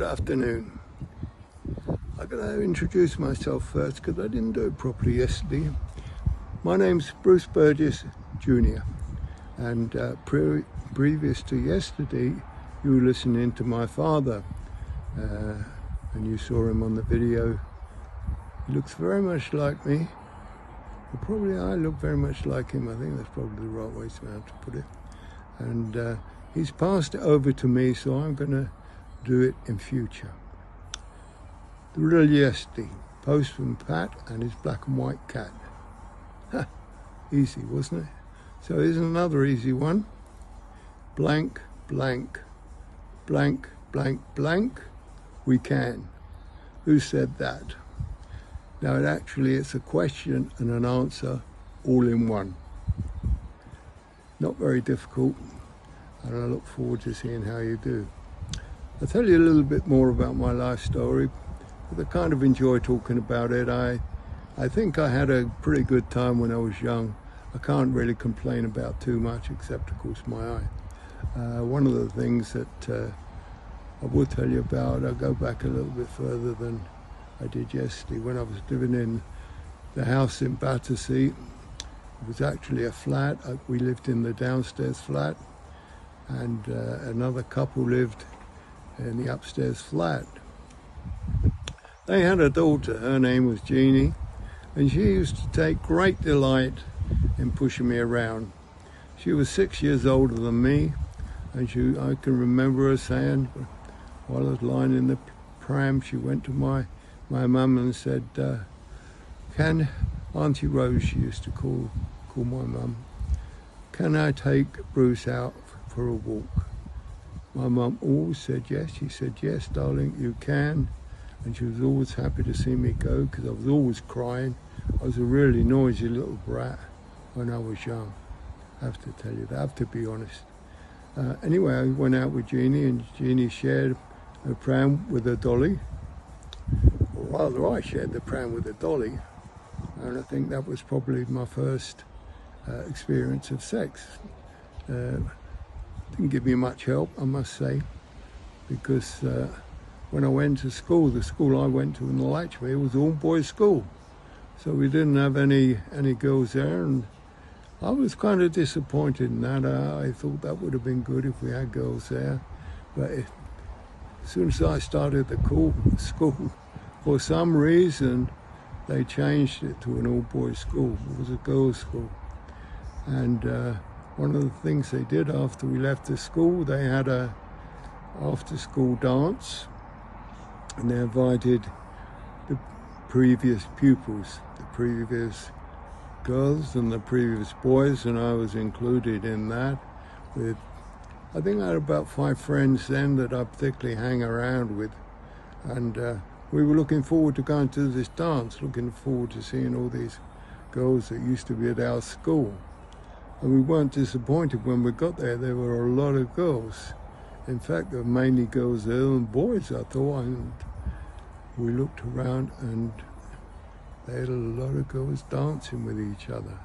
afternoon. I'm going to introduce myself first because I didn't do it properly yesterday. My name's Bruce Burgess Jr. and previous to yesterday you were listening to my father and you saw him on the video. He looks very much like me. Well, probably I look very much like him. I think that's probably the right way to put it. And he's passed it over to me, so I'm going to do it in future. The riddle yesterday, post from Pat and his black and white cat. Ha, easy, wasn't it? So here's another easy one. Blank, blank, blank, blank, blank, we can. Who said that? Now it's a question and an answer all in one. Not very difficult, and I look forward to seeing how you do. I'll tell you a little bit more about my life story, but I kind of enjoy talking about it. I think I had a pretty good time when I was young. I can't really complain about too much, except of course my eye. One of the things that I will tell you about, I'll go back a little bit further than I did yesterday. When I was living in the house in Battersea, it was actually a flat. We lived in the downstairs flat, and another couple lived in the upstairs flat. They had a daughter. Her name was Jeannie, and she used to take great delight in pushing me around. She was 6 years older than me, and I can remember her saying, while I was lying in the pram, she went to my mum and said, can Auntie Rose, she used to call my mum, can I take Bruce out for a walk? My mum always said yes. She said, yes, darling, you can. And she was always happy to see me go because I was always crying. I was a really noisy little brat when I was young. I have to tell you that, I have to be honest. Anyway, I went out with Jeannie, and Jeannie shared a pram with a dolly. Or rather, I shared the pram with a dolly. And I think that was probably my first experience of sex. Didn't give me much help, I must say, because when I went to school, the school I went to in the Latchmere was all boys' school. So we didn't have any girls there, and I was kind of disappointed in that. I thought that would have been good if we had girls there. But as soon as I started the school, for some reason, they changed it to an all-boys school. It was a girls' school. And one of the things they did after we left the school, they had a after-school dance, and they invited the previous pupils, the previous girls and the previous boys, and I was included in that. I think I had about 5 friends then that I particularly hang around with, and we were looking forward to going to this dance, looking forward to seeing all these girls that used to be at our school. And we weren't disappointed when we got there. There were a lot of girls. In fact, there were mainly girls there than boys, I thought. And we looked around and they had a lot of girls dancing with each other.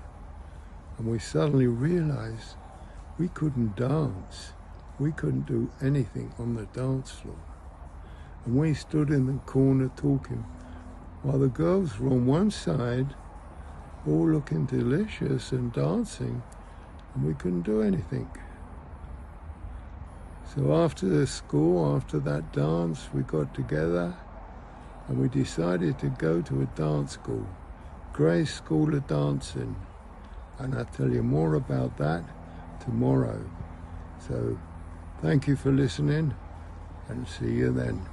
And we suddenly realized we couldn't dance. We couldn't do anything on the dance floor. And we stood in the corner talking while the girls were on one side, all looking delicious and dancing, and we couldn't do anything. So after the school, after that dance, we got together and we decided to go to a dance school, Grace School of Dancing. And I'll tell you more about that tomorrow. So thank you for listening, and see you then.